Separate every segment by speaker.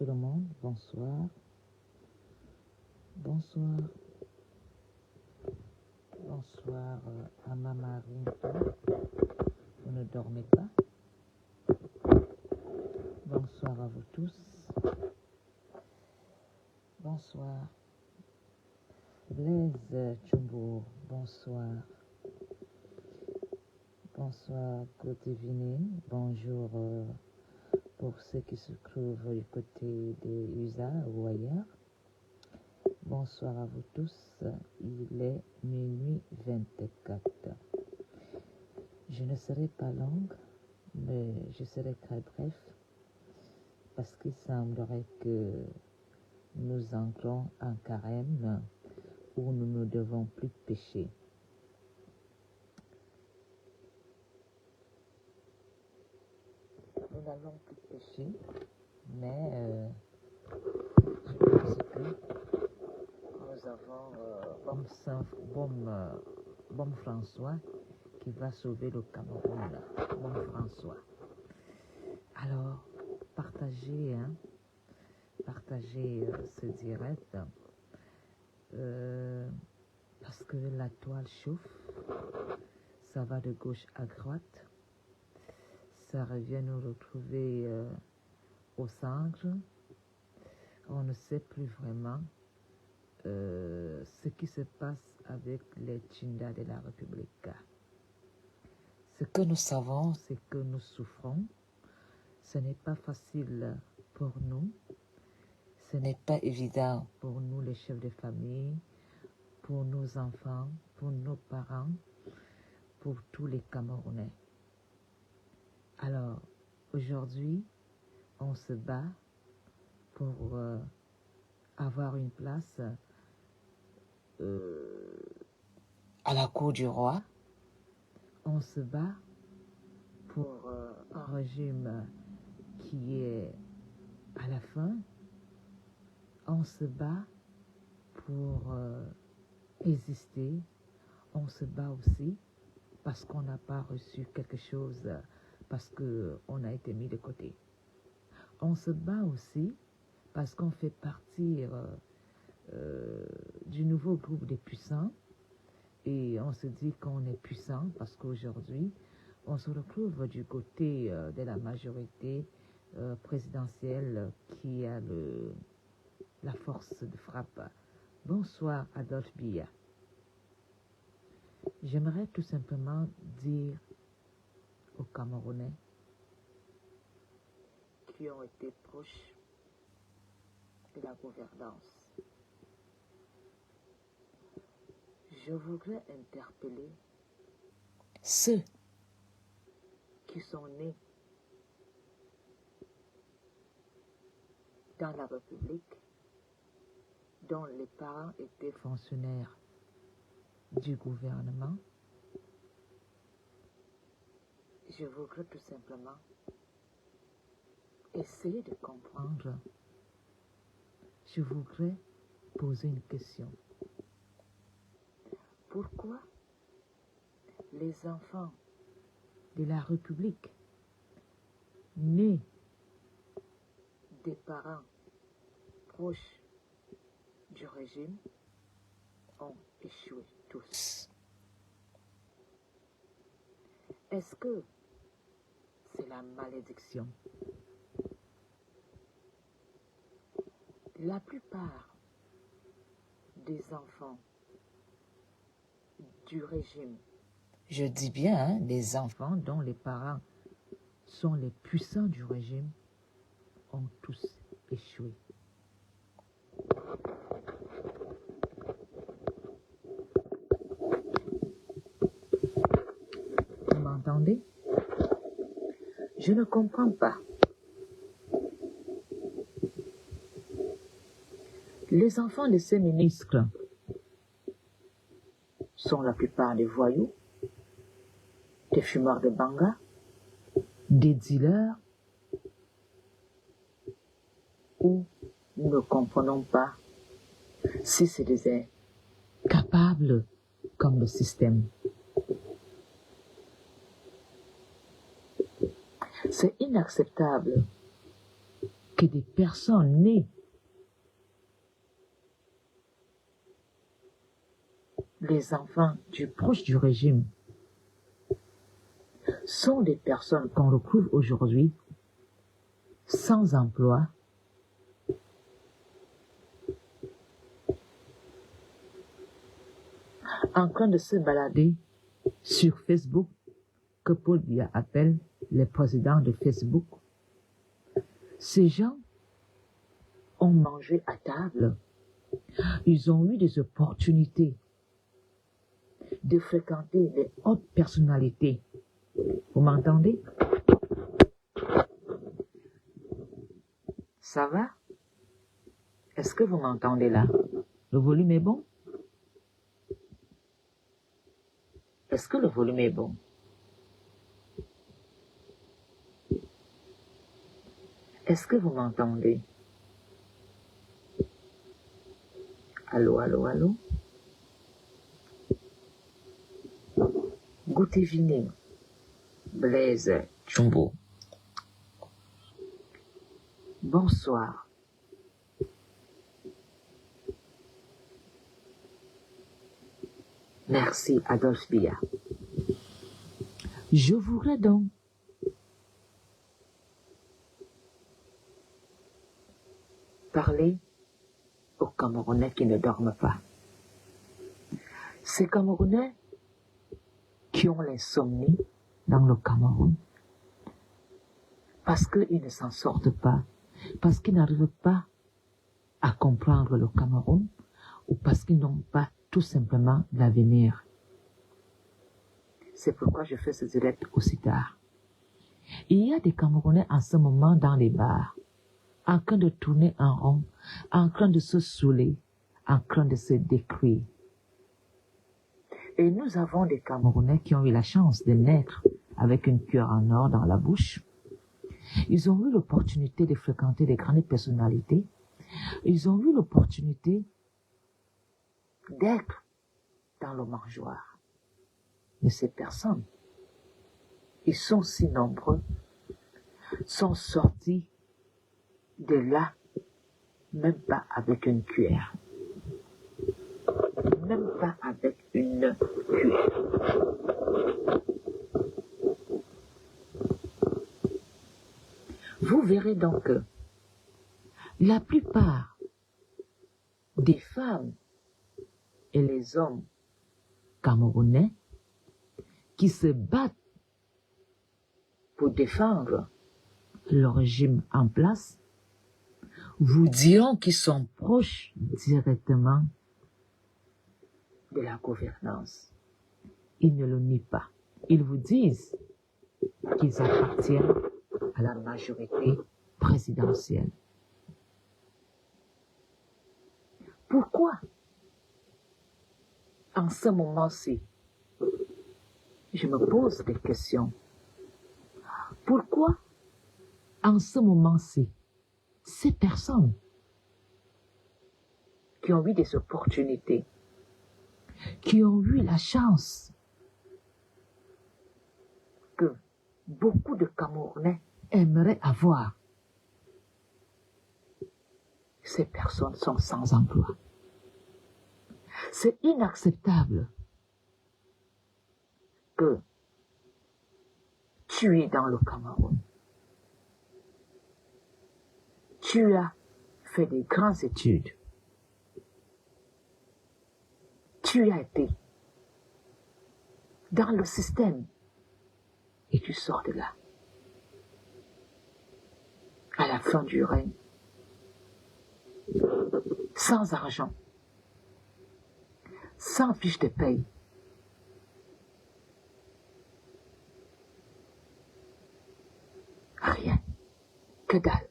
Speaker 1: tout le monde, bonsoir. Bonsoir. Bonsoir à ma Marie. Vous ne dormez pas. Bonsoir à vous tous. Bonsoir. Blaise Tchumbour, bonsoir. Bonsoir côté Viné. Bonjour pour ceux qui se trouvent du côté des USA ou ailleurs. Bonsoir à vous tous. Il est minuit 24. Je ne serai pas longue, mais je serai très bref parce qu'il semblerait que nous entrons en carême où nous ne devons plus pécher. Nous n'allons plus pécher, mais je pense que nous avons Bon François qui va sauver le Cameroun. Bon François. Alors, partagez ce direct parce que la toile chauffe, ça va de gauche à droite, ça revient nous retrouver au centre. On ne sait plus vraiment ce qui se passe avec les Tchinda de la République. Ce que nous savons, c'est que nous souffrons. Ce n'est pas facile pour nous. Ce n'est pas évident pour nous, les chefs de famille, pour nos enfants, pour nos parents, pour tous les Camerounais. Alors, aujourd'hui, on se bat pour avoir une place à la cour du roi. On se bat pour un régime qui est à la fin. On se bat pour exister. On se bat aussi parce qu'on n'a pas reçu quelque chose, parce qu'on a été mis de côté. On se bat aussi parce qu'on fait partie du nouveau groupe des puissants et on se dit qu'on est puissant parce qu'aujourd'hui, on se retrouve du côté de la majorité présidentielle qui a la force de frappe. Bonsoir Adolphe Biya. J'aimerais tout simplement dire aux Camerounais qui ont été proches de la gouvernance. Je voudrais interpeller ceux qui sont nés dans la République, dont les parents étaient fonctionnaires du gouvernement. Je voudrais tout simplement essayer de comprendre. Je voudrais poser une question. Pourquoi les enfants de la République nés des parents proches du régime ont échoué tous? Est-ce que c'est la malédiction? La plupart des enfants du régime, je dis bien les enfants dont les parents sont les puissants du régime, ont tous échoué. Vous m'entendez? Je ne comprends pas. Les enfants de ces ministres sont la plupart des voyous, des fumeurs de banga, des dealers, ou nous ne comprenons pas si c'est des capables comme le système. C'est inacceptable que des personnes nées les enfants proches du régime sont des personnes qu'on retrouve aujourd'hui sans emploi, en train de se balader sur Facebook, que Paul Biya appelle les présidents de Facebook. Ces gens ont mangé à table, ils ont eu des opportunités de fréquenter les hautes personnalités. Vous m'entendez? Ça va? Est-ce que vous m'entendez là? Le volume est bon? Est-ce que le volume est bon? Est-ce que vous m'entendez? Allô, allô, allô? Goûtez Viné, Blaise Jumbo. Bonsoir. Merci Adolphe Biya. Je voudrais donc parler aux Camerounais qui ne dorment pas. Ces Camerounais qui ont l'insomnie dans le Cameroun parce qu'ils ne s'en sortent pas, parce qu'ils n'arrivent pas à comprendre le Cameroun ou parce qu'ils n'ont pas tout simplement d'avenir. C'est pourquoi je fais ce direct aussi tard. Il y a des Camerounais en ce moment dans les bars, en train de tourner en rond, en train de se saouler, en train de se décrire. Et nous avons des Camerounais qui ont eu la chance de naître avec une cuillère en or dans la bouche. Ils ont eu l'opportunité de fréquenter des grandes personnalités. Ils ont eu l'opportunité d'être dans le mangeoire. Mais ces personnes, ils sont si nombreux, sont sortis de là, même pas avec une cuillère. Même pas avec une cuillère. Vous verrez donc que la plupart des femmes et les hommes camerounais qui se battent pour défendre le régime en place vous diront qu'ils sont proches directement de la gouvernance. Ils ne le nient pas. Ils vous disent qu'ils appartiennent à la majorité présidentielle. Pourquoi, en ce moment-ci, je me pose des questions. Pourquoi, en ce moment-ci, ces personnes qui ont eu des opportunités, qui ont eu la chance que beaucoup de Camerounais aimeraient avoir, ces personnes sont sans emploi. C'est inacceptable que tu es dans le Cameroun. Tu as fait des grandes études. Tu as été dans le système et tu sors de là. À la fin du règne, sans argent, sans fiche de paye. Rien, que dalle.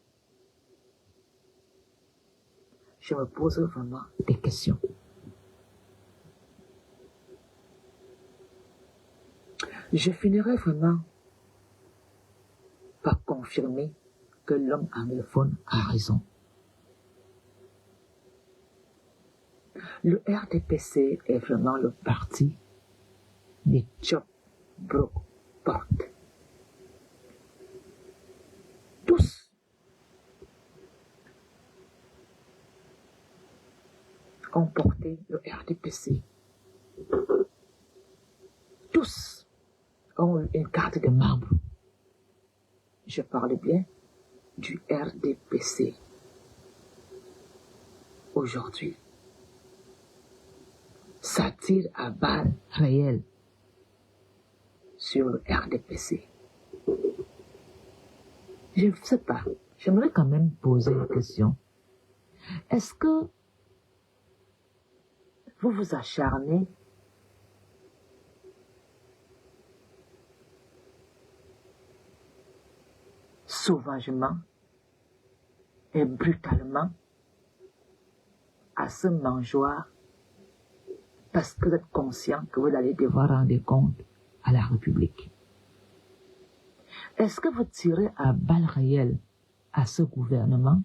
Speaker 1: Je me pose vraiment des questions. Je finirai vraiment par confirmer que l'homme anglophone a raison. Le RDPC est vraiment le parti des Chop Broke Porte. Tous ont porté le RDPC. Tous ont eu une carte de membre. Je parle bien du RDPC. Aujourd'hui, ça tire à balles réelles sur le RDPC. Je ne sais pas, j'aimerais quand même poser une question. Est-ce que vous vous acharnez sauvagement et brutalement à ce mangeoire parce que vous êtes conscient que vous allez devoir rendre compte à la République? Est-ce que vous tirez à balles réelles à ce gouvernement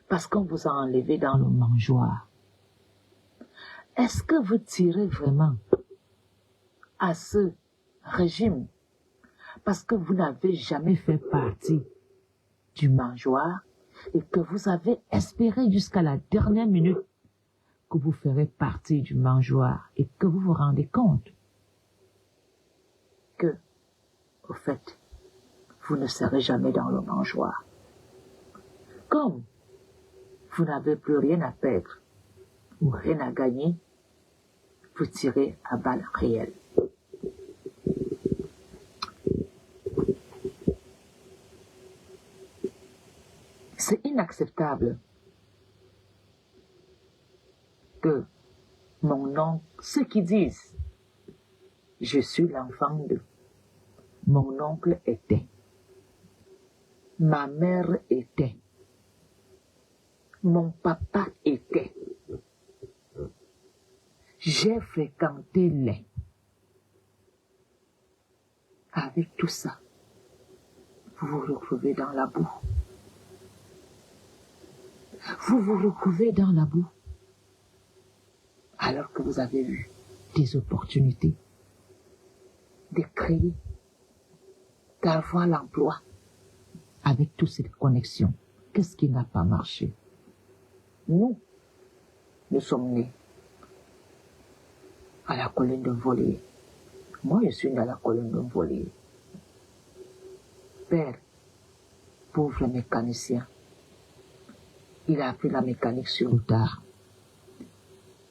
Speaker 1: parce qu'on vous a enlevé dans le mangeoire? Est-ce que vous tirez vraiment à ce régime parce que vous n'avez jamais fait partie du mangeoire et que vous avez espéré jusqu'à la dernière minute que vous ferez partie du mangeoire et que vous vous rendez compte que, au fait, vous ne serez jamais dans le mangeoir. Comme vous n'avez plus rien à perdre ou rien à gagner, vous tirez à balles réelles. C'est inacceptable que mon oncle, ceux qui disent « je suis l'enfant de », mon oncle était, ma mère était, mon papa était, j'ai fréquenté les. Avec tout ça, vous vous retrouvez dans la boue. Vous vous retrouvez dans la boue alors que vous avez eu des opportunités de créer, d'avoir l'emploi avec toutes ces connexions. Qu'est-ce qui n'a pas marché? Nous sommes nés à la colline d'un voilier. Moi, je suis né à la colline d'un voilier. Père, pauvre mécanicien, il a appris la mécanique sur le tard.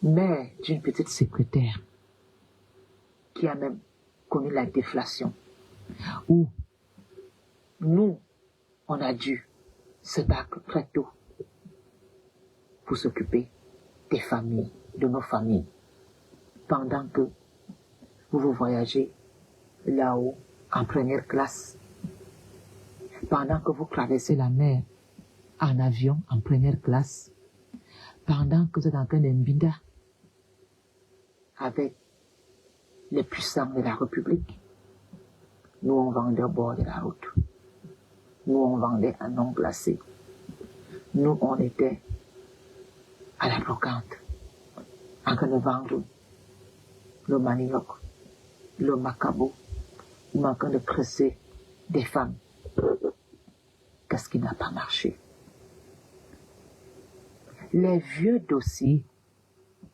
Speaker 1: Mère d'une petite secrétaire qui a même connu la déflation. Où nous, on a dû se battre très tôt pour s'occuper des familles, de nos familles. Pendant que vous voyagez là-haut en première classe, pendant que vous traversez la mer en avion en première classe, pendant que vous êtes en train d'Embinda avec les puissants de la République, nous on vendait au bord de la route. Nous on vendait à non placé. Nous on était à la brocante en train de vendre le manioc, le macabo, ou en train de presser des femmes. Qu'est-ce qui n'a pas marché? Les vieux dossiers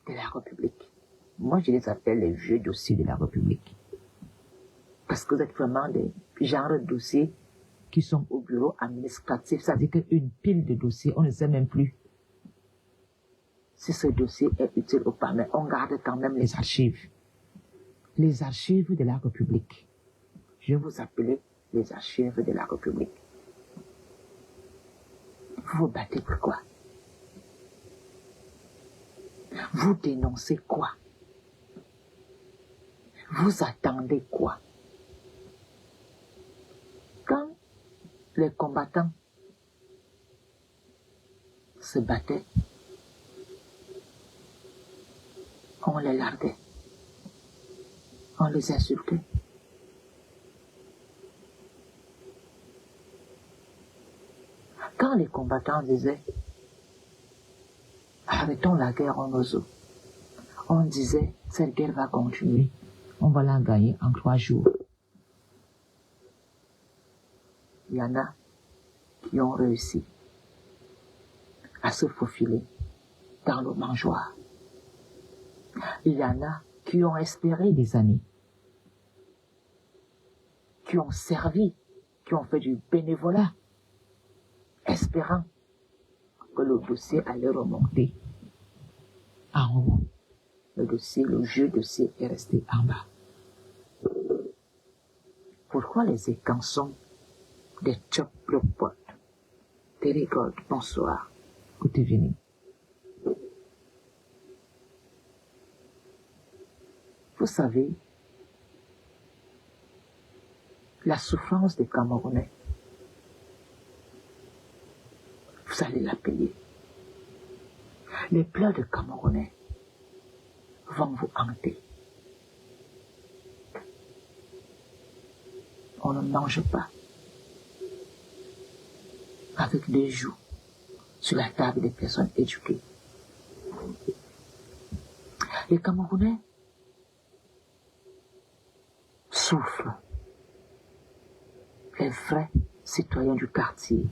Speaker 1: de la République. Moi, je les appelle les vieux dossiers de la République. Parce que vous êtes vraiment des genres de dossiers qui sont au bureau administratif. C'est-à-dire qu'une pile de dossiers, on ne sait même plus si ce dossier est utile ou pas. Mais on garde quand même les archives. Les archives de la République. Je vais vous appeler les archives de la République. Vous vous battez pour quoi? Vous dénoncez quoi? Vous attendez quoi? Quand les combattants se battaient, on les larguait, on les insultait. Quand les combattants disaient « arrêtons la guerre en Ozo », on disait « cette guerre va continuer, on va la gagner en 3 jours ». Il y en a qui ont réussi à se faufiler
Speaker 2: dans le mangeoire. Il y en a qui ont espéré des années, qui ont servi, qui ont fait du bénévolat, espérant que le dossier allait remonter en haut. Le jeu dossier est resté en bas. Pourquoi les écrans sont des chop le pote? Télégode, bonsoir. Écoutez, venez. Vous savez, la souffrance des Camerounais, vous allez la payer. Les pleurs des Camerounais vont vous hanter. On ne mange pas avec des joues sur la table des personnes éduquées. Les Camerounais souffrent. Les vrais citoyens du quartier.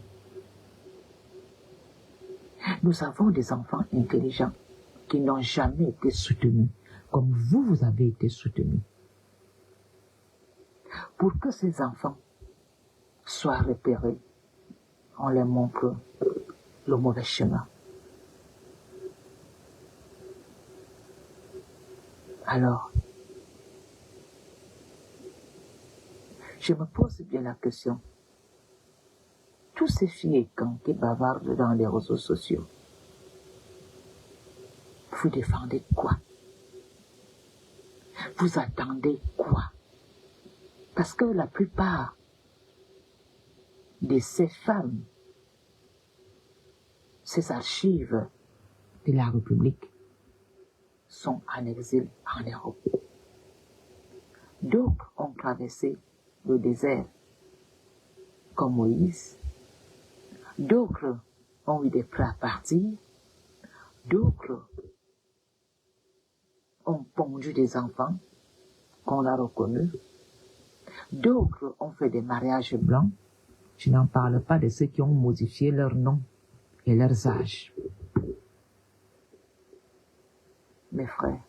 Speaker 2: Nous avons des enfants intelligents qui n'ont jamais été soutenus, comme vous avez été soutenus. Pour que ces enfants soient repérés, on leur montre le mauvais chemin. Alors, je me pose bien la question. Tous ces filles et camps qui bavardent dans les réseaux sociaux, vous défendez quoi? Vous attendez quoi? Parce que la plupart de ces femmes, ces archives de la République, sont en exil en Europe. D'autres ont traversé le désert, comme Moïse. D'autres ont eu des prêts à partir. D'autres ont pondu des enfants qu'on a reconnus. D'autres ont fait des mariages blancs. Je n'en parle pas de ceux qui ont modifié leurs noms et leurs âges. Mes frères,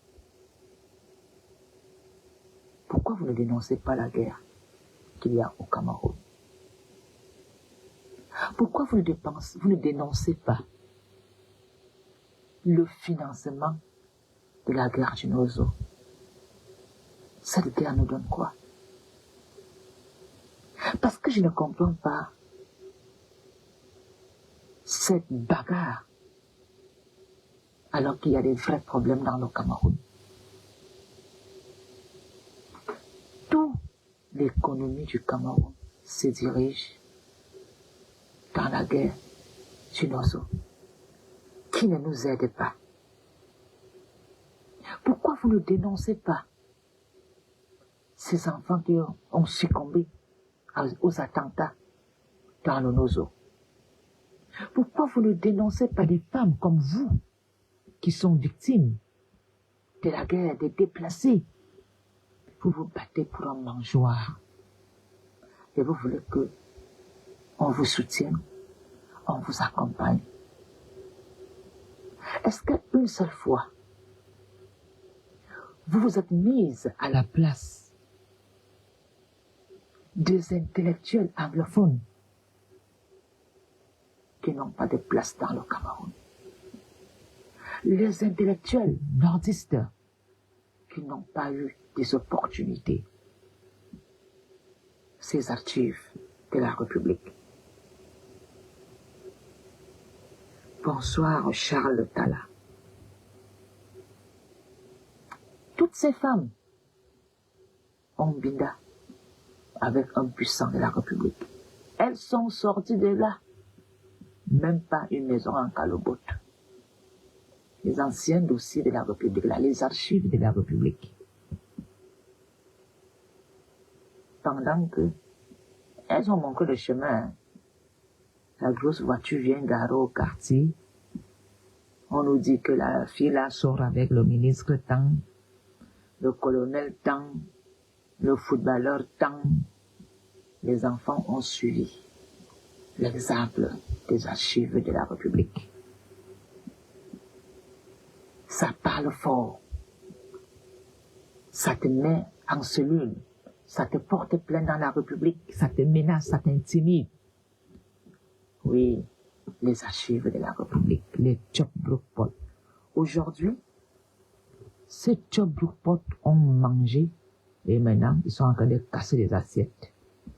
Speaker 2: pourquoi vous ne dénoncez pas la guerre qu'il y a au Cameroun? Pourquoi vous ne dénoncez pas le financement de la guerre du Nozo? Cette guerre nous donne quoi? Parce que je ne comprends pas cette bagarre alors qu'il y a des vrais problèmes dans le Cameroun. Toute l'économie du Cameroun se dirige dans la guerre du Nozo, qui ne nous aide pas. Pourquoi vous ne dénoncez pas ces enfants qui ont succombé aux attentats dans le Nozo? Pourquoi vous ne dénoncez pas des femmes comme vous qui sont victimes de la guerre, des déplacés? Vous vous battez pour un mangeoire et vous voulez que on vous soutienne, on vous accompagne. Est-ce qu'une seule fois, vous vous êtes mise à la place des intellectuels anglophones qui n'ont pas de place dans le Cameroun? Les intellectuels nordistes qui n'ont pas eu des opportunités. Ces archives de la République. Bonsoir Charles Tala. Toutes ces femmes ont binda avec un puissant de la République. Elles sont sorties de là. Même pas une maison en calobote. Les anciens dossiers de la République, là, les archives de la République. Pendant que elles ont manqué le chemin, la grosse voiture vient garer au quartier. On nous dit que la fille là sort avec le ministre Tang, le colonel Tang, le footballeur Tang. Les enfants ont suivi l'exemple des archives de la République. parles fort, ça te met en cellule, ça te porte plainte dans la République, ça te menace, ça t'intimide. Oui, les archives de la République, les Chop Brookpot. Aujourd'hui, ces Chop Brookpot ont mangé et maintenant ils sont en train de casser les assiettes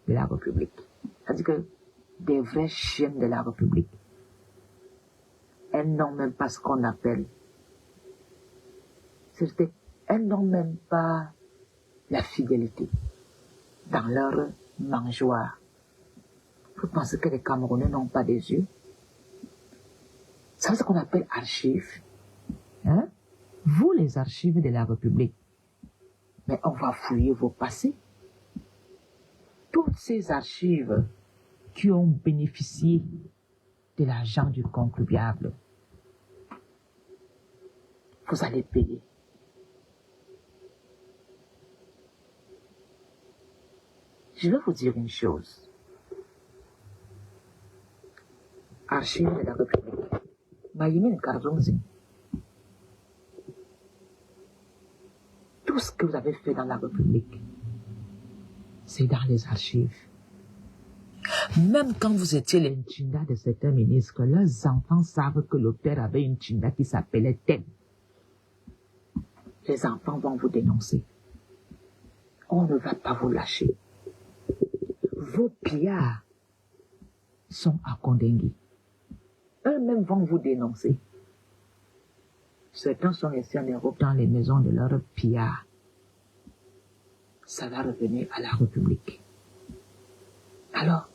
Speaker 2: de la République. C'est-à-dire que des vraies chiennes de la République, elles n'ont même pas ce qu'on appelle, elles n'ont même pas la fidélité dans leur mangeoire. Vous pensez que les Camerounais n'ont pas des yeux? C'est ce qu'on appelle archives. Hein? Vous, les archives de la République. Mais on va fouiller vos passés. Toutes ces archives qui ont bénéficié de l'argent du contribuable, vous allez payer. Je vais vous dire une chose. Archives de la République. Maïmine Karzongzi. Tout ce que vous avez fait dans la République, c'est dans les archives. Même quand vous étiez l'intinda de certains ministres, leurs enfants savent que le père avait une tinda qui s'appelait tel. Les enfants vont vous dénoncer. On ne va pas vous lâcher. Vos pillards sont à Kondengui. Eux-mêmes vont vous dénoncer. Certains sont restés en Europe dans les maisons de leurs pillards. Ça va revenir à la République. Alors,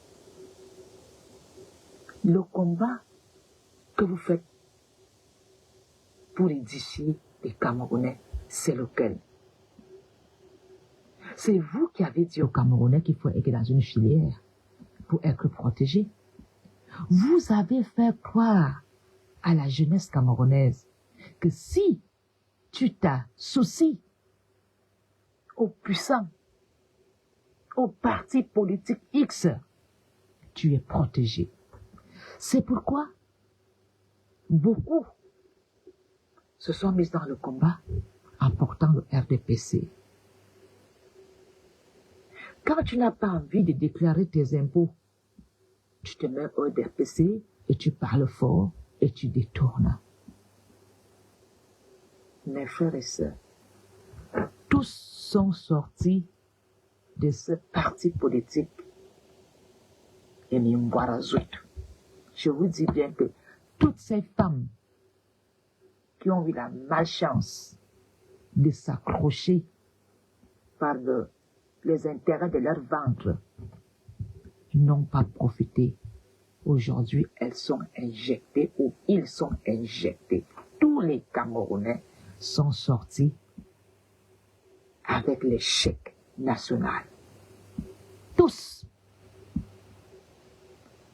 Speaker 2: le combat que vous faites pour édifier les Camerounais, c'est lequel? C'est vous qui avez dit aux Camerounais qu'il faut être dans une filière pour être protégés. Vous avez fait croire à la jeunesse camerounaise que si tu t'associes aux puissants, au parti politique X, tu es protégé. C'est pourquoi beaucoup se sont mis dans le combat en portant le RDPC. Quand tu n'as pas envie de déclarer tes impôts, tu te mets au RDPC et tu parles fort et tu détournes. Mes frères et sœurs, tous sont sortis de ce parti politique et Mimboarazout. Je vous dis bien que toutes ces femmes qui ont eu la malchance de s'accrocher par les intérêts de leur ventre n'ont pas profité. Aujourd'hui, elles sont injectées ou ils sont injectés. Tous les Camerounais sont sortis avec l'échec national. Tous.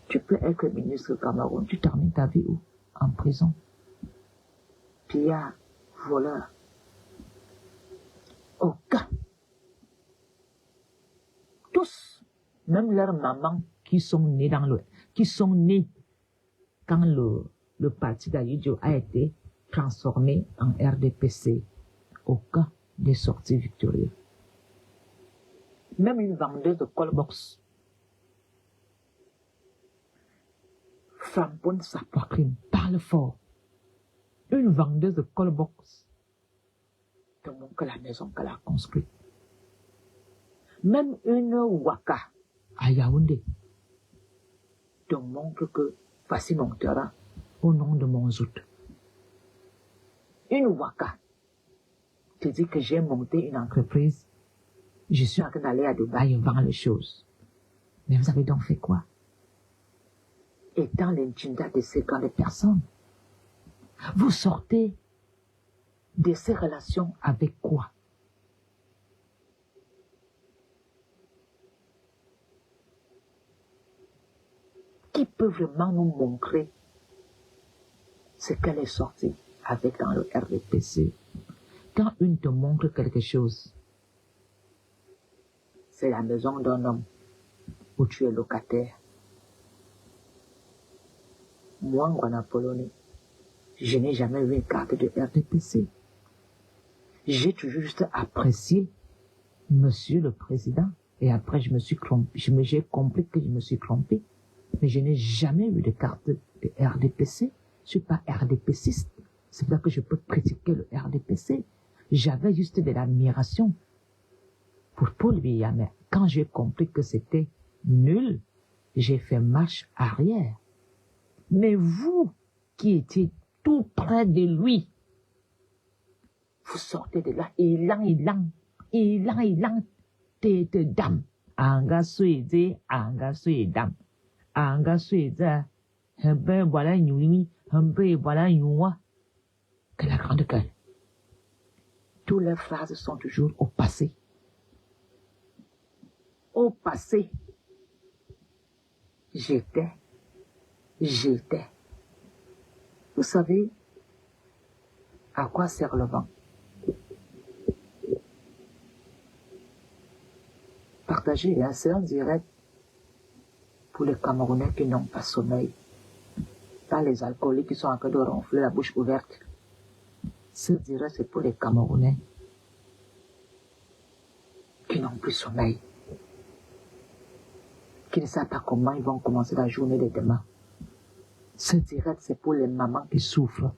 Speaker 2: Tu peux être ministre du Cameroun, tu termines ta vie où? En prison. Pillard, voleur. Aucun. Tous. Même leurs mamans qui sont nées quand le parti d'Ayidjo a été transformé en RDPC. Aucun n'est sorti victorieux. Même une vendeuse de callbox flamboie sa poitrine, parle fort. Une vendeuse de callbox te montre la maison qu'elle a construite. Même une waka à Yaoundé te montre que voici mon terrain au nom de mon zout. Une waka te dit que j'ai monté une entreprise, je suis en train d'aller à Dubaï et vendre les choses. Mais vous avez donc fait quoi? Et dans l'intimidation de ces grandes personnes, vous sortez de ces relations avec quoi? Qui peut vraiment nous montrer ce qu'elle est sortie avec dans le RDPC? Quand une te montre quelque chose, c'est la maison d'un homme où tu es locataire. Moi, en Pologne, je n'ai jamais eu une carte de RDPC. J'ai toujours juste apprécié Monsieur le Président. Et après, j'ai compris que je me suis trompé. Mais je n'ai jamais eu de carte de RDPC. Je suis pas RDPCiste. C'est pour ça que je peux critiquer le RDPC. J'avais juste de l'admiration pour Paul Biya. Mais quand j'ai compris que c'était nul, j'ai fait marche arrière. Mais vous, qui étiez tout près de lui, vous sortez de là, ilang, tête d'âme. Anga suede, anga suede, un peu voilà une un peu voilà une que la grande gueule. Toutes les phrases sont toujours au passé. Au passé. J'étais. Vous savez à quoi sert le vent? Partager un seul direct pour les Camerounais qui n'ont pas sommeil. Pas les alcooliques qui sont en train de ronfler la bouche ouverte. Ce direct, c'est pour les Camerounais qui n'ont plus sommeil. Qui ne savent pas comment ils vont commencer la journée de demain. Ce direct, c'est pour les mamans qui souffrent.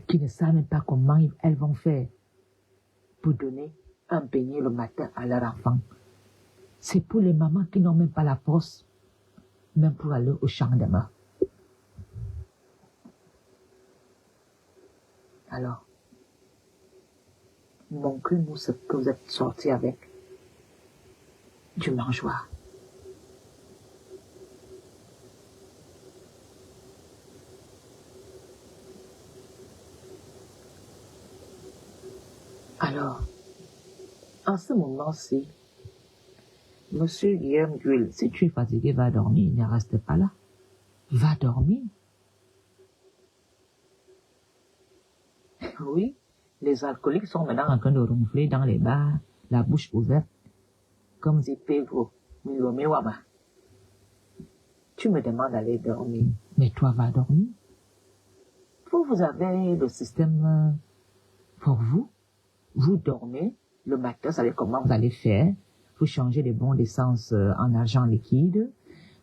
Speaker 2: Qui ne savent même pas comment elles vont faire pour donner un beignet le matin à leur enfant. C'est pour les mamans qui n'ont même pas la force, même pour aller au champ de main. Alors, montrez-nous ce que vous êtes sortis avec du mangeoire. Alors, en ce moment-ci, Monsieur Guillaume Guil, si tu es fatigué, va dormir, ne reste pas là. Va dormir. Oui, les alcooliques sont maintenant en train de ronfler dans les bars, la bouche ouverte, comme dit Pedro Milomewama. Tu me demandes d'aller dormir, mais toi va dormir. Vous avez le système pour vous. Vous dormez, le matin, vous savez comment vous allez faire. Vous changez les bons d'essence en argent liquide.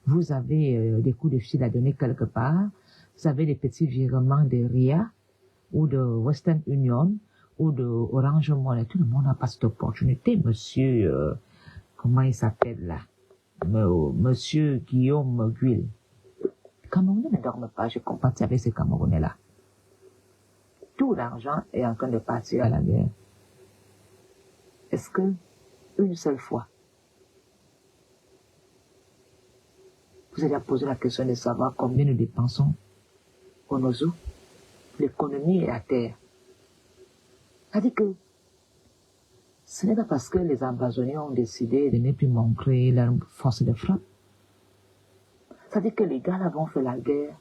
Speaker 2: Vous avez des coups de fil à donner quelque part. Vous avez des petits virements de RIA ou de Western Union ou de Orange Money. Tout le monde n'a pas cette opportunité. Monsieur, comment il s'appelle là? Monsieur Guillaume Guil. Les Camerounais ne dorment pas. Je compatis avec ces Camerounais-là. Tout l'argent est en train de partir à la guerre. Est-ce que une seule fois, vous allez poser la question de savoir combien nous dépensons au Nozo? L'économie est à terre. C'est-à-dire que ce n'est pas parce que les ambassoniens ont décidé de ne plus montrer leur force de frappe. C'est-à-dire que les gars là vont faire la guerre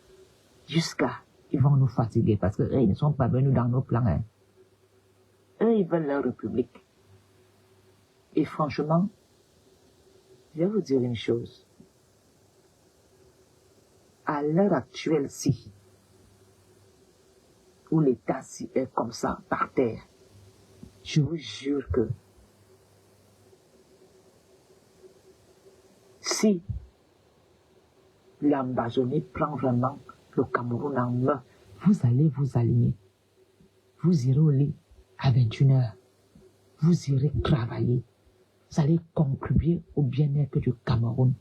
Speaker 2: jusqu'à... Ils vont nous fatiguer parce qu'eux, ils ne sont pas venus dans nos plans. Hein. Eux, ils veulent leur république. Et franchement, je vais vous dire une chose. À l'heure actuelle-ci, où l'État s'y est comme ça, par terre, je vous jure que si l'Ambazonie prend vraiment le Cameroun en main, vous allez vous aligner. Vous irez au lit à 21h. Vous irez travailler. Vous allez contribuer au bien-être du Cameroun.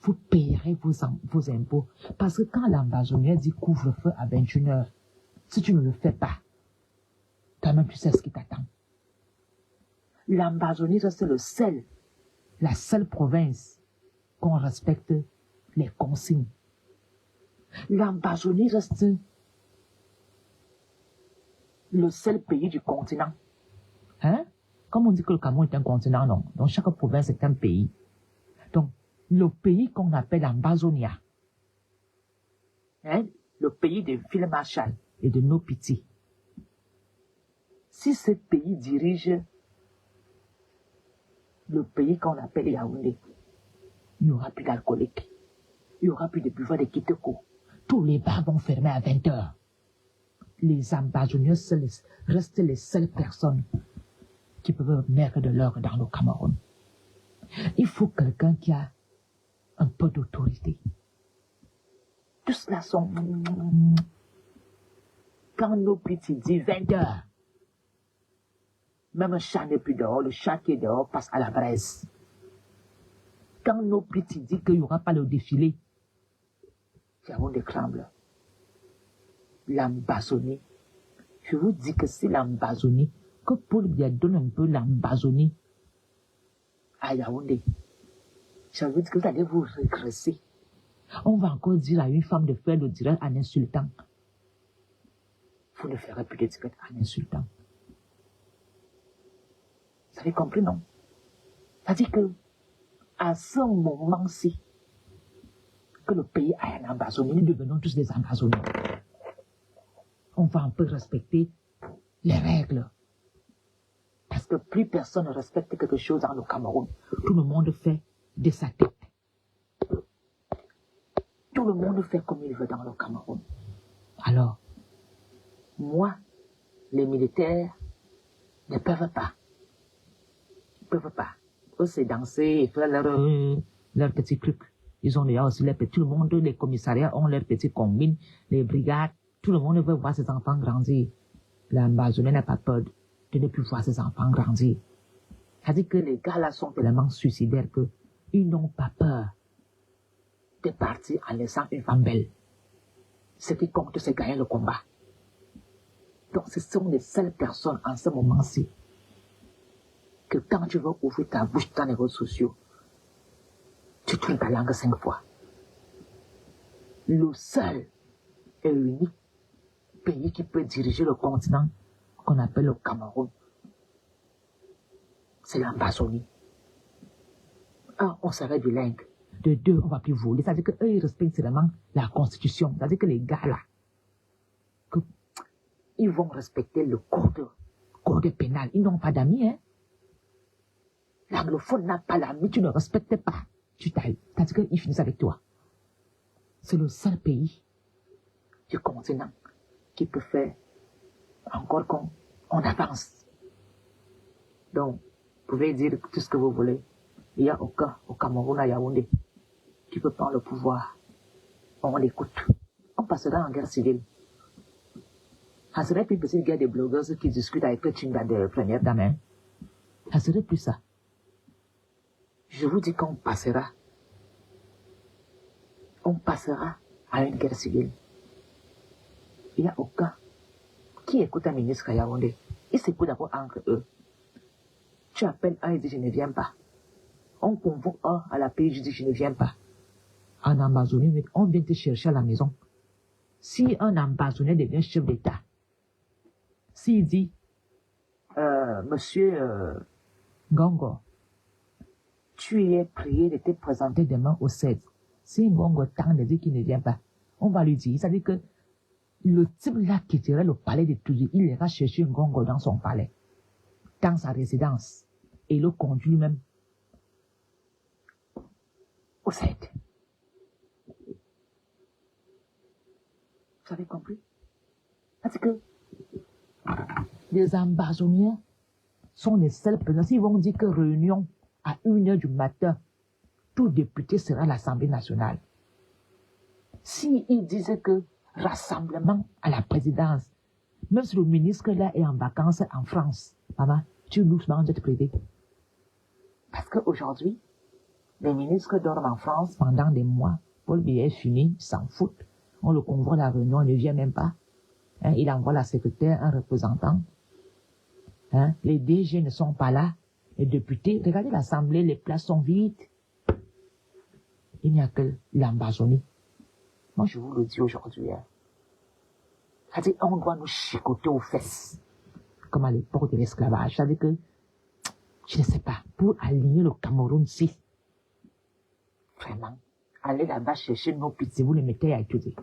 Speaker 2: Vous payerez vos impôts. Parce que quand l'Ambazonie dit couvre-feu à 21h, si tu ne le fais pas, toi-même tu sais ce qui t'attend. L'Ambazonie, c'est la seule province qu'on respecte les consignes. L'Ambazonie reste le seul pays du continent. Hein? Comme on dit que le Cameroun est un continent, non. Donc chaque province est un pays. Donc, le pays qu'on appelle Ambazonia, hein? Le pays de Phil Marshall et de Nopiti. Si ce pays dirige le pays qu'on appelle Yaoundé, il n'y aura plus d'alcooliques. Il n'y aura plus de buveurs de Kitoko. Tous les bars vont fermer à 20h. les Ambazoniens restent les seules personnes qui peuvent mettre de l'or dans le Cameroun. Il faut quelqu'un qui a un peu d'autorité. Tout cela sont... Quand nos petits disent 20 heures, même un chat n'est plus dehors, le chat qui est dehors passe à la braise. Quand nos petits disent qu'il n'y aura pas le défilé, Yaoundé tremble. L'Ambazonie. Je vous dis que c'est l'Ambazonie, que Paul Biya donne un peu l'Ambazonie à Yaoundé. Je vous dis que vous allez vous régresser. On va encore dire à une femme de faire le direct en insultant. Vous ne ferez plus de direct en insultant. Vous avez compris, non? C'est-à-dire que, à ce moment-ci, que le pays a un Ambazonie, nous devenons tous des Ambazoniens. On va un peu respecter les règles. Parce que plus personne ne respecte quelque chose dans le Cameroun. Tout le monde fait de sa tête. Tout le monde fait comme il veut dans le Cameroun. Alors, moi, les militaires ne peuvent pas. Ils ne peuvent pas. Eux, c'est danser et faire leur petit truc. Ils ont déjà aussi les petits. Tout le monde, les commissariats ont leurs petits combines, les brigades. Tout le monde veut voir ses enfants grandir. L'Ambazonien n'a pas peur de ne plus voir ses enfants grandir. C'est-à-dire que les gars là sont tellement suicidaires qu'ils n'ont pas peur de partir en laissant une femme belle. Ce qui compte, c'est gagner le combat. Donc, ce sont les seules personnes en ce moment-ci que quand tu veux ouvrir ta bouche dans les réseaux sociaux, tu tournes ta langue 5 fois. Le seul et unique pays qui peut diriger le continent qu'on appelle le Cameroun, c'est l'Ambazonie. Un, on serait bilingue. De deux, on ne va plus voler. C'est-à-dire qu'eux, ils respectent vraiment la Constitution. C'est-à-dire que les gars là, ils vont respecter le code pénal. Ils n'ont pas d'amis, hein. L'anglophone n'a pas d'amis, tu ne respectes pas. Tu tailles. C'est-à-dire qu'ils finissent avec toi. C'est le seul pays du continent qui peut faire encore qu'on avance. Donc, vous pouvez dire tout ce que vous voulez. Il n'y a aucun au Cameroun, à Yaoundé, qui peut prendre le pouvoir. On l'écoute. On passera en guerre civile. Ça serait plus possible qu'il y ait des blogueurs qui discutent avec le Tchinga de première dame. Hein? Ça serait plus ça. Je vous dis qu'on passera. On passera à une guerre civile. Il n'y a aucun qui écoute un ministre à Yaoundé. Ils s'écoutent d'abord entre eux. Tu appelles un, il dit je ne viens pas. On convoque un à la PJ, il dit je ne viens pas. En Amazonie, on vient te chercher à la maison. Si un Amazonien devient chef d'État, s'il dit, monsieur Ngongo, tu es prié de te présenter demain au 16. Si Ngongo tente de dire qu'il ne vient pas, on va lui dire, c'est-à-dire que le type là qui dirait le palais de Touzi, il ira chercher Ngongo dans son palais, dans sa résidence, et le conduit même au 7. Vous avez compris? Parce que les Ambazoniens sont les seuls présidents. S'ils vont dire que réunion à 1h du matin, tout député sera à l'Assemblée nationale. S'ils disaient que rassemblement à la présidence, même si le ministre là est en vacances en France, maman, tu doucement en jet privé. Parce qu'aujourd'hui, les ministres dorment en France pendant des mois. Paul Biya est fini, il s'en fout. On le convoie à la réunion, il ne vient même pas. Hein, il envoie la secrétaire, un représentant. Hein, les DG ne sont pas là. Les députés, regardez l'Assemblée, les places sont vides. Il n'y a que l'Ambazonie. Moi, je vous le dis aujourd'hui. Hein. C'est-à-dire, on doit nous chicoter aux fesses. Comme à l'époque de l'esclavage. C'est-à-dire que, je ne sais pas, pour aligner le Cameroun-ci, vraiment, allez là-bas chercher nos petits, vous les mettez à étudier.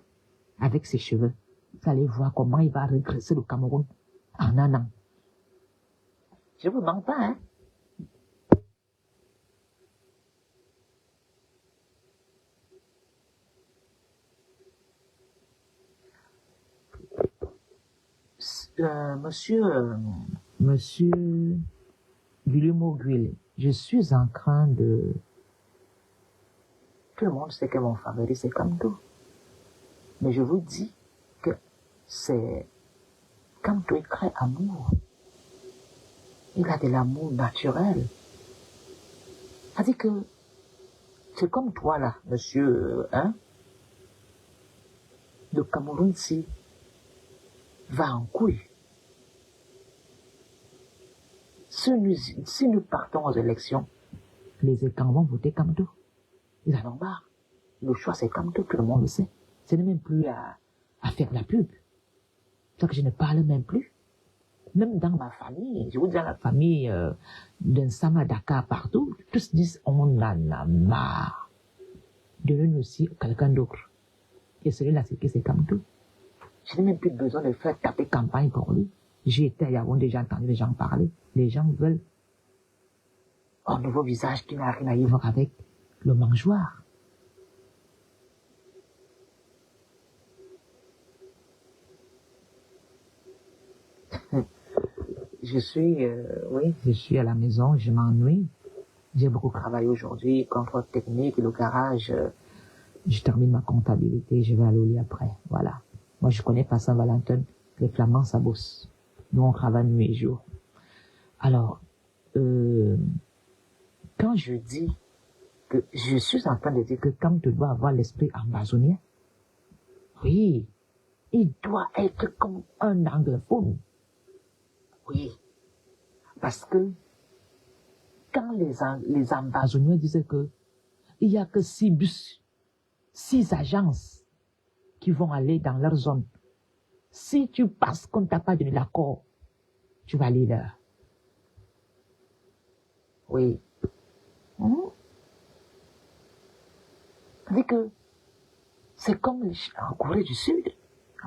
Speaker 2: Avec ses cheveux. Vous allez voir comment il va régresser le Cameroun en un an. Je vous mens pas, hein. Monsieur Guillermo Guile, je suis en train de... Tout le monde sait que mon favori, c'est Kamto. Mais je vous dis que c'est... Kamto est très amour. Il a de l'amour naturel. C'est-à-dire que c'est comme toi là, monsieur, hein? Le Cameroun, si va en couille. Si nous partons aux élections, les écrans vont voter Kamto. Ils en ont marre. Le choix, c'est Kamto, tout le monde le sait. Ce n'est même plus à faire la pub. C'est que je ne parle même plus. Même dans ma famille, je vous dis dans la famille d'un Sama Dakar partout, tous disent on en a marre. Donnez-nous aussi quelqu'un d'autre. Et celui-là, c'est Kamto. Je n'ai même plus besoin de faire taper campagne pour lui. J'ai été à Yaoundé, j'ai entendu les gens parler. Les gens veulent un nouveau visage qui n'a rien à y voir avec le mangeoire. Je suis à la maison, je m'ennuie. J'ai beaucoup travaillé aujourd'hui, contrôle technique, le garage. Je termine ma comptabilité, je vais aller au lit après. Voilà. Moi, je connais pas Saint-Valentin. Les Flamands, ça bosse. Nous, on travaille nuit et jour. Alors, quand je dis que je suis en train de dire que quand tu dois avoir l'esprit amazonien, oui, il doit être comme un anglophone. Oui, parce que quand les Amazoniens disaient que il y a que 6 bus, 6 agences qui vont aller dans leur zone. Si tu passes qu'on ne t'a pas donné l'accord, tu vas aller là. Oui. C'est que c'est comme en Corée du Sud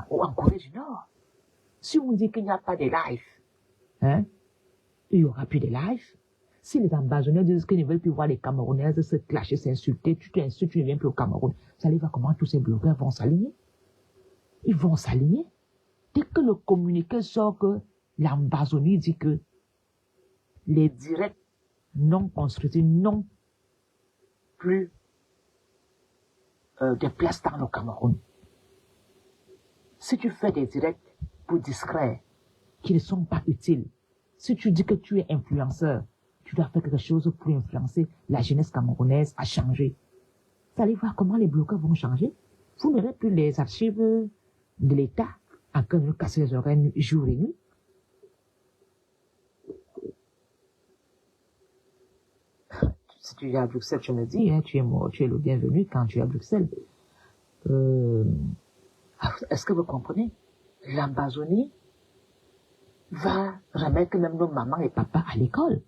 Speaker 2: ou en Corée du Nord. Si on dit qu'il n'y a pas de live, hein, il n'y aura plus de live. Si les Amazoniens disent qu'ils ne veulent plus voir les Camerounaises se clasher, s'insulter, tu t'insultes, tu ne viens plus au Cameroun. Vous allez voir comment tous ces blogueurs vont s'aligner. Ils vont s'aligner. Dès que le communiqué sort que l'Amazonie dit que les directs non construits n'ont plus de place dans le Cameroun. Si tu fais des directs pour discrets, qui ne sont pas utiles, si tu dis que tu es influenceur, tu dois faire quelque chose pour influencer la jeunesse camerounaise à changer. Vous allez voir comment les bloqueurs vont changer. Vous n'aurez plus les archives de l'État en train de nous casser les oreilles jour et nuit. Si tu es à Bruxelles, tu me dis, hein, tu es le bienvenu quand tu es à Bruxelles. Est-ce que vous comprenez? L'Amazonie va remettre même nos mamans et papas à l'école.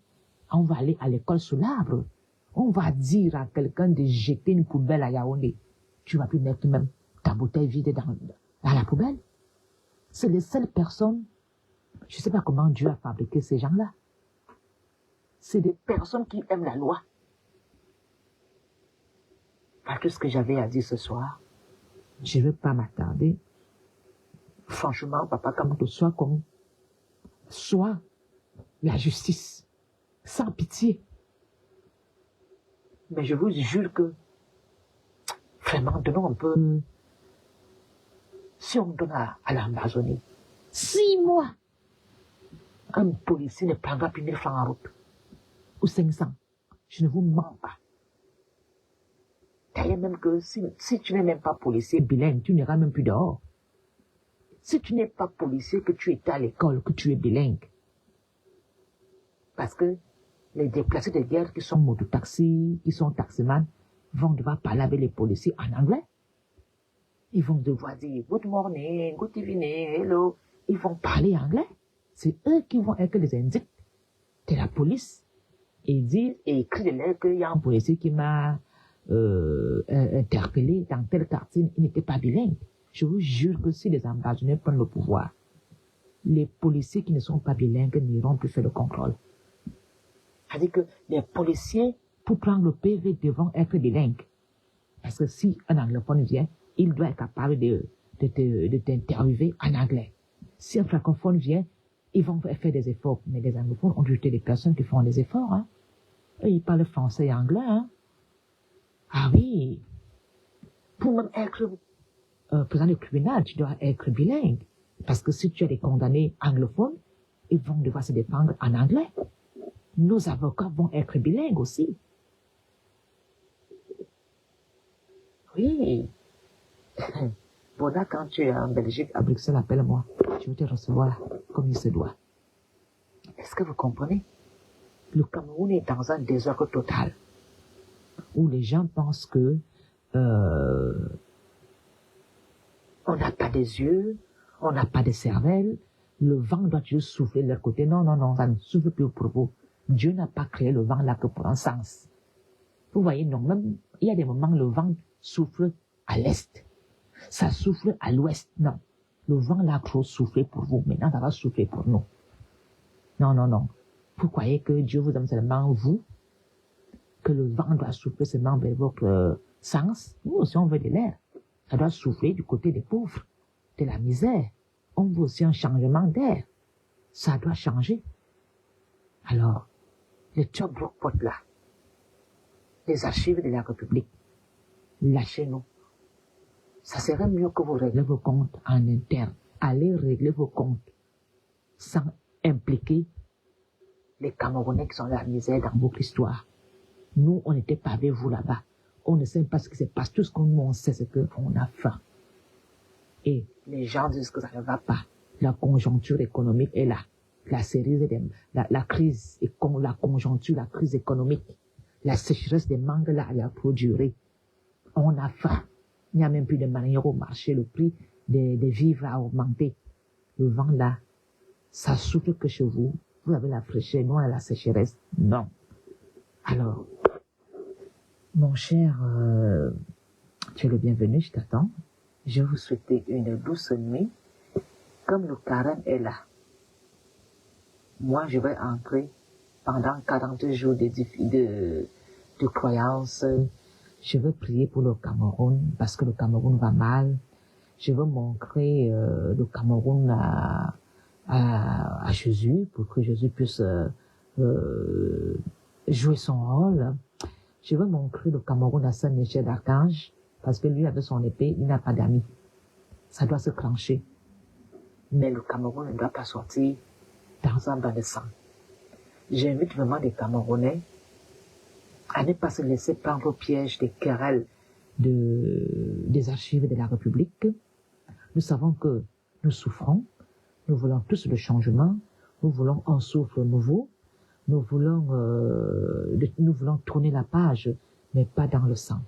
Speaker 2: On va aller à l'école sous l'arbre. On va dire à quelqu'un de jeter une poubelle à Yaoundé. Tu vas plus mettre même ta bouteille vide dans la poubelle. C'est les seules personnes, je ne sais pas comment Dieu a fabriqué ces gens-là. C'est des personnes qui aiment la loi. Voilà tout ce que j'avais à dire ce soir. Je ne veux pas m'attarder. Franchement, papa, comment tu sois comme soit la justice, sans pitié. Mais je vous jure que, vraiment, donnons un peu, si on donne à l'Amazonie 6 mois, un policier ne prendra plus 1000 francs en route, ou 500. Je ne vous mens pas. D'ailleurs, même que si tu n'es même pas policier bilingue, tu n'iras même plus dehors. Si tu n'es pas policier, que tu étais à l'école, que tu es bilingue. Parce que les déplacés de guerre qui sont mototaxis, qui sont taximans, vont devoir parler avec les policiers en anglais. Ils vont devoir dire good morning, good evening, hello. Ils vont parler anglais. C'est eux qui vont être les indices de la police. Et dire et écrire des lettres qu'il y a un policier qui m'a interpellé dans tel quartier, il n'était pas bilingue. Je vous jure que si les Amazoniens prennent le pouvoir, les policiers qui ne sont pas bilingues n'iront plus faire le contrôle. C'est-à-dire que les policiers, pour prendre le PV, devront être bilingues. Parce que si un anglophone vient, il doit être capable de t'interviewer en anglais. Si un francophone vient, ils vont faire des efforts. Mais les anglophones ont jeté des personnes qui font des efforts. Hein. Et ils parlent français et anglais. Hein. Ah oui. Pour même être président du tribunal, tu dois être bilingue. Parce que si tu as des condamnés anglophones, ils vont devoir se défendre en anglais. Nos avocats vont être bilingues aussi. Oui. Bon, là, quand tu es en Belgique, à Bruxelles, appelle-moi. Je vais te recevoir comme il se doit. Est-ce que vous comprenez? Le Cameroun est dans un désordre total. Où les gens pensent que on n'a pas des yeux, on n'a pas de cervelle, le vent doit juste souffler de leur côté. Non, non, non, ça ne souffle plus pour vous. Dieu n'a pas créé le vent là que pour un sens. Vous voyez, non, même, il y a des moments où le vent souffle à l'est. Ça souffle à l'ouest. Non. Le vent là a trop soufflé pour vous. Maintenant, ça va souffler pour nous. Non, non, non. Vous croyez que Dieu vous aime seulement vous? Que le vent doit souffler seulement vers votre sens? Nous aussi, on veut de l'air. Ça doit souffler du côté des pauvres, de la misère. On veut aussi un changement d'air. Ça doit changer. Alors, le job pot là, les archives de la République, lâchez-nous. Ça serait mieux que vous réglez vos comptes en interne. Allez régler vos comptes sans impliquer les Camerounais qui sont dans la misère dans votre histoire. Nous, on n'était pas avec vous là-bas. On ne sait pas ce qui se passe. Tout ce qu'on sait, c'est qu'on a faim. Et les gens disent que ça ne va pas. La conjoncture économique est là. La crise, la conjoncture, la crise économique, la sécheresse des mangues là, elle a trop duré. On a faim. Il n'y a même plus de manière au marché. Le prix des vivres a augmenté. Le vent là, ça souffle que chez vous. Vous avez la fraîcheur, nous on a la sécheresse. Non. Alors, mon cher, tu es le bienvenu, je t'attends. Je vous souhaite une douce nuit. Comme le carême est là, moi je vais entrer pendant 40 jours de croyance. Je veux prier pour le Cameroun parce que le Cameroun va mal. Je veux montrer le Cameroun à Jésus pour que Jésus puisse jouer son rôle. Je veux montrer le Cameroun à Saint-Michel d'Archange parce que lui, avec son épée, il n'a pas d'amis. Ça doit se clencher. Mais le Cameroun ne doit pas sortir dans un bain de sang. J'invite vraiment les Camerounais à ne pas se laisser prendre au piège des querelles des archives de la République. Nous savons que nous souffrons, nous voulons tous le changement, nous voulons un souffle nouveau, nous voulons tourner la page, mais pas dans le sang.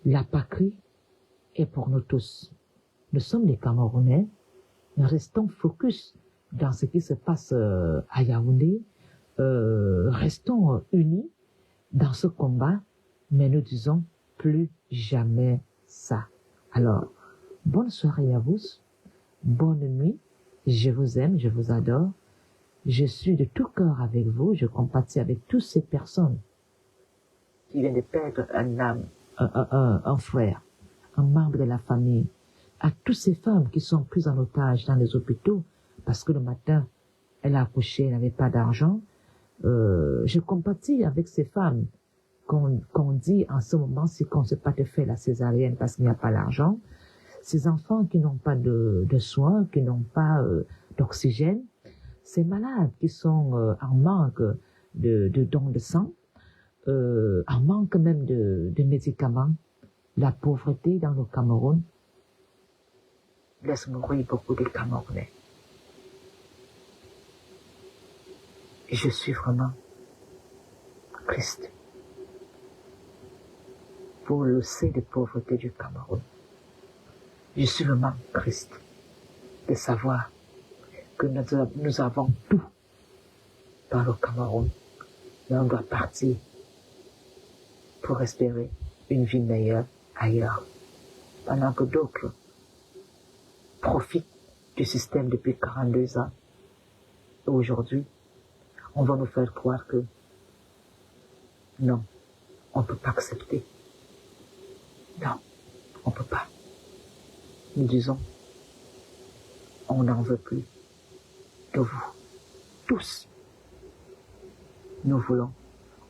Speaker 2: La patrie est pour nous tous. Nous sommes des Camerounais, restons focus dans ce qui se passe à Yaoundé, restons unis dans ce combat, mais nous disons plus jamais ça. Alors, bonne soirée à vous, bonne nuit, je vous aime, je vous adore, je suis de tout cœur avec vous, je compatis avec toutes ces personnes qui viennent de perdre un frère, un membre de la famille, à toutes ces femmes qui sont prises en otage dans les hôpitaux parce que le matin, elle a accouché, elle n'avait pas d'argent. Je compatis avec ces femmes qu'on dit en ce moment, c'est qu'on ne sait pas te faire la césarienne parce qu'il n'y a pas l'argent. Ces enfants qui n'ont pas de soins, qui n'ont pas d'oxygène, ces malades qui sont en manque de dons de sang, en manque même de médicaments, la pauvreté dans le Cameroun laisse mourir beaucoup de Camerounais. Et je suis vraiment triste pour le seuil de pauvreté du Cameroun. Je suis vraiment triste de savoir que nous avons tout dans le Cameroun, mais on doit partir pour espérer une vie meilleure ailleurs, pendant que d'autres profitent du système depuis 42 ans. Et aujourd'hui, on va nous faire croire que non, on ne peut pas accepter. Non, on ne peut pas. Nous disons, On n'en veut plus de vous, tous. Nous voulons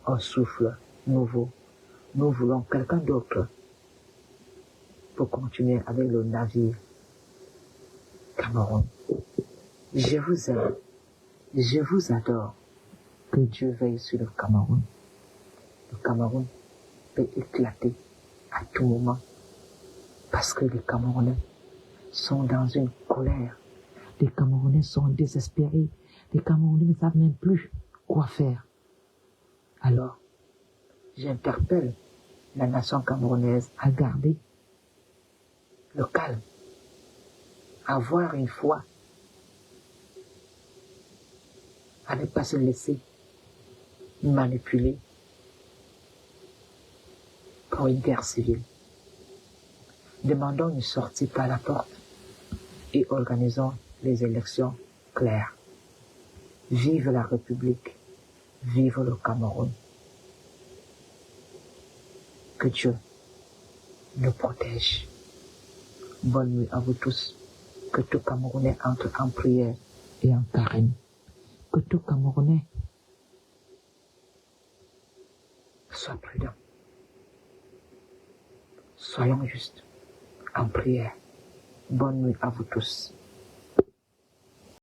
Speaker 2: un souffle nouveau. Nous voulons quelqu'un d'autre pour continuer avec le navire Cameroun. Je vous aime. Je vous adore. Que Dieu veille sur le Cameroun. Le Cameroun peut éclater à tout moment parce que les Camerounais sont dans une colère. Les Camerounais sont désespérés. Les Camerounais ne savent même plus quoi faire. Alors, j'interpelle la nation camerounaise à garder le calme, à avoir une foi, à ne pas se laisser manipuler pour une guerre civile. Demandons une sortie par la porte et organisons les élections claires. Vive la République, vive le Cameroun. Que Dieu nous protège. Bonne nuit à vous tous. Que tout Camerounais entre en prière et en carême. Que tout Camerounais soit prudent. Soyons justes en prière. Bonne nuit à vous tous.